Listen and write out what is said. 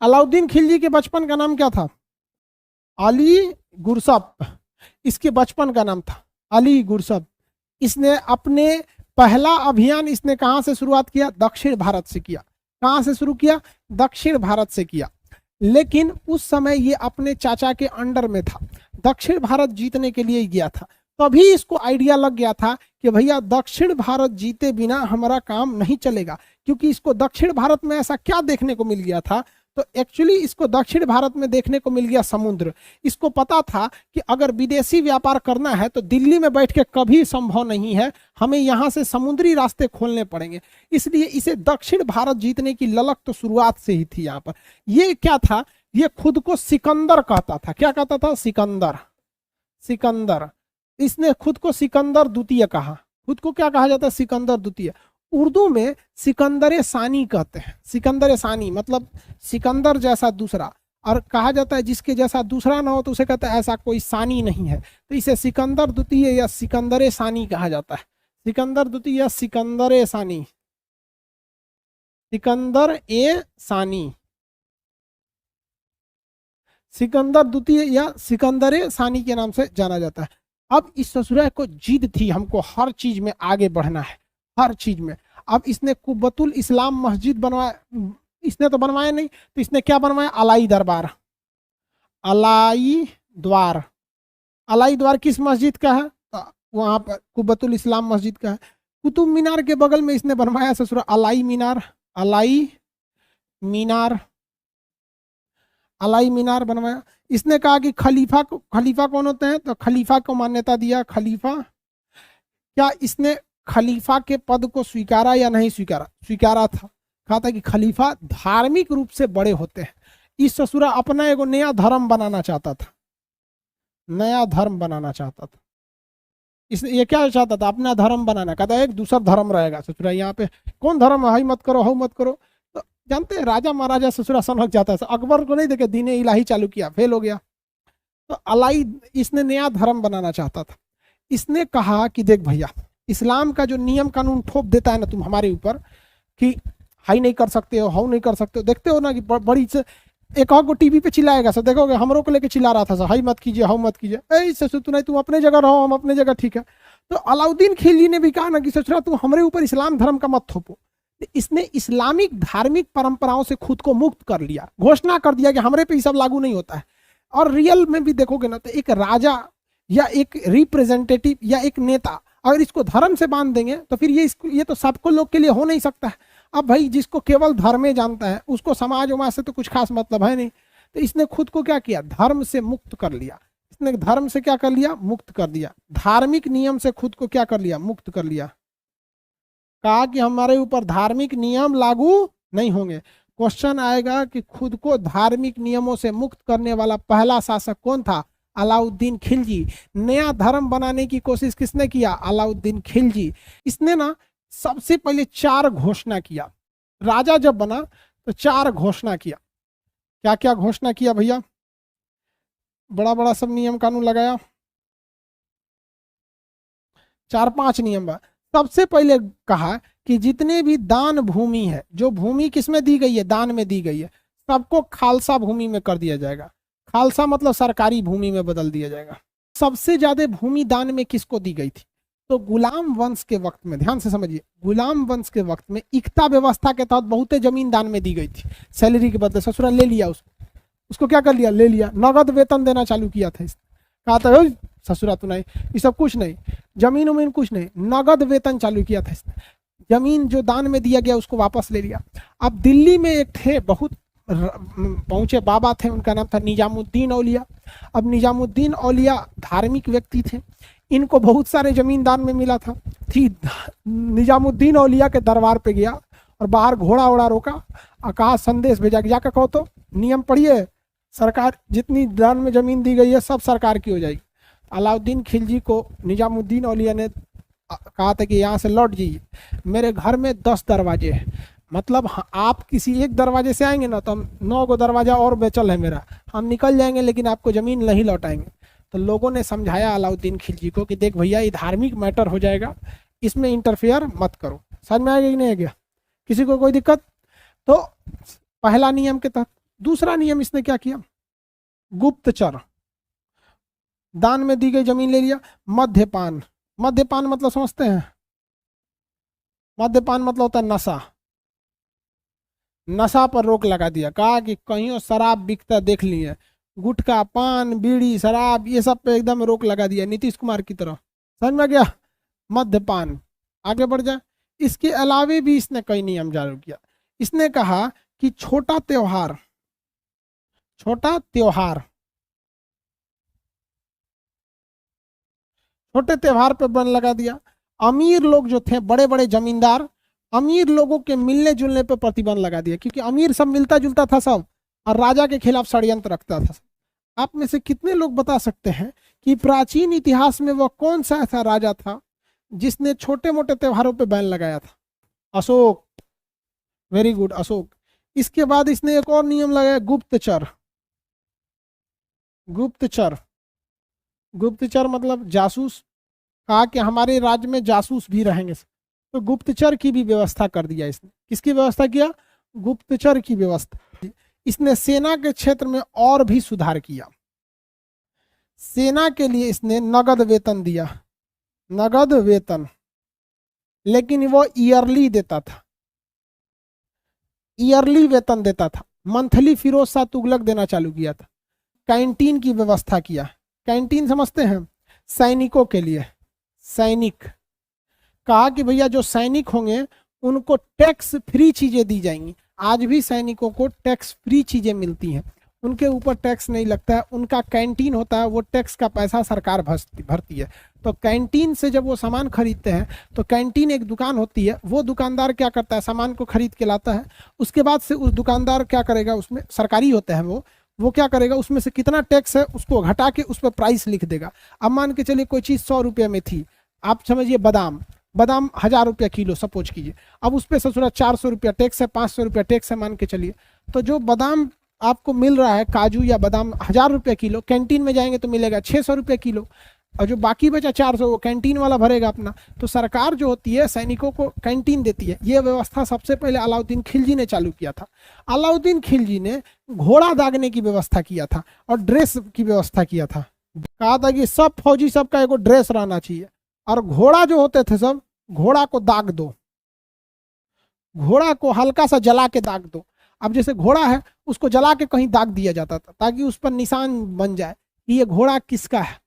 अलाउद्दीन खिलजी के बचपन का नाम क्या था? अली गुरसप, इसके बचपन का नाम था अली गुरसप। इसने अपने पहला अभियान इसने कहां से शुरुआत किया? दक्षिण भारत से किया। कहां से शुरू किया? दक्षिण भारत से किया। लेकिन उस समय ये अपने चाचा के अंडर में था, दक्षिण भारत जीतने के लिए गया था। तभी इसको आइडिया लग गया था कि भैया दक्षिण भारत जीते बिना हमारा काम नहीं चलेगा, क्योंकि इसको दक्षिण भारत में ऐसा क्या देखने को मिल गया था? तो एक्चुअली इसको दक्षिण भारत में देखने को मिल गया समुद्र। इसको पता था कि अगर विदेशी व्यापार करना है तो दिल्ली में बैठ के कभी संभव नहीं है, हमें यहाँ से समुद्री रास्ते खोलने पड़ेंगे। इसलिए इसे दक्षिण भारत जीतने की ललक तो शुरुआत से ही थी। यहाँ पर ये क्या था? ये खुद को सिकंदर कहता था। क्या कहता था? सिकंदर। सिकंदर। इसने खुद को सिकंदर द्वितीय कहा। खुद को क्या कहा जाता है? सिकंदर द्वितीय। उर्दू में सिकंदर सानी कहते हैं। सिकंदर सानी मतलब सिकंदर जैसा दूसरा, और कहा जाता है जिसके जैसा दूसरा ना हो तो उसे कहता है ऐसा कोई सानी नहीं है, तो इसे सिकंदर द्वितीय या सिकंदर सानी कहा जाता है। सिकंदर द्वितीय या सिकंदर सानी, सिकंदर ए सानी, सिकंदर द्वितीय या सिकंदर सानी के नाम से जाना जाता है। अब इस ससुरा को जिद थी, हमको हर चीज में आगे बढ़ना है, हर चीज में। अब इसने कुब्बतुल इस्लाम मस्जिद बनवाया। इसने तो बनवाया नहीं, तो इसने क्या बनवाया? अलाई दरबार, अलाई द्वार। अलाई द्वार किस मस्जिद का है? तो वहां पर कुब्बतुल इस्लाम मस्जिद का है। कुतुब मीनार के बगल में इसने बनवाया ससुरा अलाई मीनार। अलाई मीनार, अलाई मीनार बनवाया। इसने कहा कि खलीफा कौन होते हैं? तो खलीफा को मान्यता दिया। खलीफा, क्या इसने खलीफा के पद को स्वीकारा या नहीं स्वीकारा? स्वीकारा था। कहा था कि खलीफा धार्मिक रूप से बड़े होते हैं। इस ससुरा अपना एगो नया धर्म बनाना चाहता था, नया धर्म बनाना चाहता था। इसने ये क्या चाहता था? अपना धर्म बनाना। कहता एक दूसरा धर्म रहेगा ससुरा, यहाँ पे कौन धर्म है? मत करो, हो मत करो। तो जानते हैं राजा महाराजा ससुरा सनक जाता है। अकबर को नहीं देखे दीने इलाही चालू किया, फेल हो गया। तो अलाई इसने नया धर्म बनाना चाहता था। इसने कहा कि देख भैया, इस्लाम का जो नियम कानून थोप देता है ना तुम हमारे ऊपर कि हाई नहीं कर सकते हो, हाउ नहीं कर सकते हो, देखते हो ना कि बड़ी से एक और को टीवी पे चिल्लाएगा सर, देखोगे हमरों को लेके चिल्ला रहा था सर, हाई मत कीजिए, हाउ मत कीजिए। ऐ ससुर तू नहीं, तुम अपने जगह रहो, हम अपने जगह, ठीक है। तो अलाउद्दीन खिलजी ने भी कहा ना कि ससुरा तुम हमारे ऊपर इस्लाम धर्म का मत थोपो। इसने इस्लामिक धार्मिक परंपराओं से खुद को मुक्त कर लिया, घोषणा कर दिया कि हमारे पे ये सब लागू नहीं होता है। और रियल में भी देखोगे ना तो एक राजा या एक रिप्रेजेंटेटिव या एक नेता अगर इसको धर्म से बांध देंगे तो फिर ये तो सबको लोग के लिए हो नहीं सकता है। अब भाई जिसको केवल धर्म जानता है उसको समाज उमाज से तो कुछ खास मतलब है नहीं। तो इसने खुद को क्या किया? धर्म से मुक्त कर लिया। इसने धर्म से क्या कर लिया? मुक्त कर दिया। धार्मिक नियम से खुद को क्या कर लिया? मुक्त कर लिया। कहा कि हमारे ऊपर धार्मिक नियम लागू नहीं होंगे। क्वेश्चन आएगा कि खुद को धार्मिक नियमों से मुक्त करने वाला पहला शासक कौन था? अलाउद्दीन खिलजी। नया धर्म बनाने की कोशिश किसने किया? अलाउद्दीन खिलजी। इसने ना सबसे पहले 4 घोषणा किया। राजा जब बना तो 4 घोषणा किया। क्या क्या घोषणा किया भैया? बड़ा बड़ा सब नियम कानून लगाया, 4-5 नियम। सबसे पहले कहा कि जितने भी दान भूमि है, जो भूमि किसमें दी गई है? दान में दी गई है, सबको खालसा भूमि में कर दिया जाएगा। खालसा मतलब सरकारी भूमि में बदल दिया जाएगा। सबसे ज्यादा भूमि दान में किसको दी गई थी? तो गुलाम वंश के वक्त में, ध्यान से समझिए, गुलाम वंश के वक्त में इक्ता व्यवस्था के तहत बहुते जमीन दान में दी गई थी। सैलरी के बदले ससुरा ले लिया, उसको क्या कर लिया? ले लिया। नगद वेतन देना चालू किया था। कहा था ससुरा तो नहीं, ये सब कुछ नहीं, जमीन उमीन कुछ नहीं, नगद वेतन चालू किया था इसने। जमीन जो दान में दिया गया उसको वापस ले लिया। अब दिल्ली में एक थे बहुत पहुंचे बाबा थे, उनका नाम था निजामुद्दीन औलिया। अब निजामुद्दीन औलिया धार्मिक व्यक्ति थे, इनको बहुत सारे जमीन दान में मिला था। निजामुद्दीन औलिया के दरबार पे गया और बाहर घोड़ा वोड़ा रोका और कहा, संदेश भेजा कि जाकर कहो तो नियम पढ़िए, सरकार जितनी दान में जमीन दी गई है सब सरकार की हो जाएगी। अलाउद्दीन खिलजी को निजामुद्दीन औलिया ने कहा था कि यहाँ से लौट जाइए, मेरे घर में 10 दरवाजे हैं, मतलब आप किसी एक दरवाजे से आएंगे ना तो हम 9 गो दरवाजा और बेचल है मेरा, हम निकल जाएंगे लेकिन आपको जमीन नहीं लौटाएंगे। तो लोगों ने समझाया अलाउद्दीन खिलजी को कि देख भैया ये धार्मिक मैटर हो जाएगा, इसमें इंटरफेयर मत करो। समझ में आ गया कि नहीं आ गया? किसी को कोई दिक्कत? तो पहला नियम के तहत दूसरा नियम इसने क्या किया, गुप्तचर, दान में दी गई जमीन ले लिया। मद्यपान, मद्यपान मतलब समझते हैं, मद्यपान मतलब होता है नशा, नशा पर रोक लगा दिया, कहा कि कहीं शराब बिकता देख लिए, गुटखा पान बीड़ी शराब ये सब पे एकदम रोक लगा दिया, नीतीश कुमार की तरह, समझ में गया, मद्यपान। आगे बढ़ जाए, इसके अलावे भी इसने कई नियम जारी किया। इसने कहा कि छोटा त्योहार, छोटा त्योहार, छोटे त्योहार पे बंद लगा दिया। अमीर लोग जो थे, बड़े बड़े जमींदार, अमीर लोगों के मिलने जुलने पे प्रतिबंध लगा दिया, क्योंकि अमीर सब मिलता जुलता था सब, और राजा के खिलाफ षड्यंत्र रखता था। आप में से कितने लोग बता सकते हैं कि प्राचीन इतिहास में वह कौन सा ऐसा राजा था जिसने छोटे मोटे त्योहारों पे बैन लगाया था? Ashok, very good, Ashok. इसके बाद इसने एक और नियम लगाया, गुप्तचर, गुप्तचर, गुप्तचर मतलब जासूस, कहा कि हमारे राज्य में जासूस भी रहेंगे, तो गुप्तचर की भी व्यवस्था कर दिया इसने। किसकी व्यवस्था किया? गुप्तचर की व्यवस्था। इसने सेना के क्षेत्र में और भी सुधार किया। सेना के लिए इसने नगद वेतन दिया, नगद वेतन, लेकिन वो ईयरली देता था, ईयरली वेतन देता था। मंथली फिरोज शाह तुगलक देना चालू किया था। कैंटीन की व्यवस्था किया। कैंटीन समझते हैं? सैनिकों के लिए, सैनिक, कहा कि भैया जो सैनिक होंगे उनको टैक्स फ्री चीजें दी जाएंगी। आज भी सैनिकों को टैक्स फ्री चीजें मिलती हैं, उनके ऊपर टैक्स नहीं लगता है। उनका कैंटीन होता है, वो टैक्स का पैसा सरकार भरती है। तो कैंटीन से जब वो सामान खरीदते हैं तो कैंटीन एक दुकान होती है, वो दुकानदार क्या करता है, सामान को खरीद के लाता है। उसके बाद से उस दुकानदार क्या करेगा, उसमें सरकारी होता है वो क्या करेगा, उसमें से कितना टैक्स है उसको घटा के उस पर प्राइस लिख देगा। अब मान के चलिए कोई चीज़ 100 रुपये में थी, आप समझिए बादाम 1000 रुपया किलो सपोज कीजिए, अब उस पर ससुरा 400 रुपया टैक्स है, 500 रुपया टैक्स है मान के चलिए। तो जो बादाम आपको मिल रहा है, काजू या बादाम 1000 रुपया किलो, कैंटीन में जाएंगे तो मिलेगा 600 रुपया किलो, और जो बाकी बचा 400 वो कैंटीन वाला भरेगा अपना। तो सरकार जो होती है सैनिकों को कैंटीन देती है। ये व्यवस्था सबसे पहले अलाउद्दीन खिलजी ने चालू किया था। अलाउद्दीन खिलजी ने घोड़ा दागने की व्यवस्था किया था और ड्रेस की व्यवस्था किया था। कहा था कि सब फौजी सबका एगो ड्रेस रहना चाहिए, और घोड़ा जो होते थे सब, घोड़ा को दाग दो, घोड़ा को हल्का सा जला के दाग दो। अब जैसे घोड़ा है उसको जला के कहीं दाग दिया जाता था ताकि उस पर निशान बन जाए कि ये घोड़ा किसका है।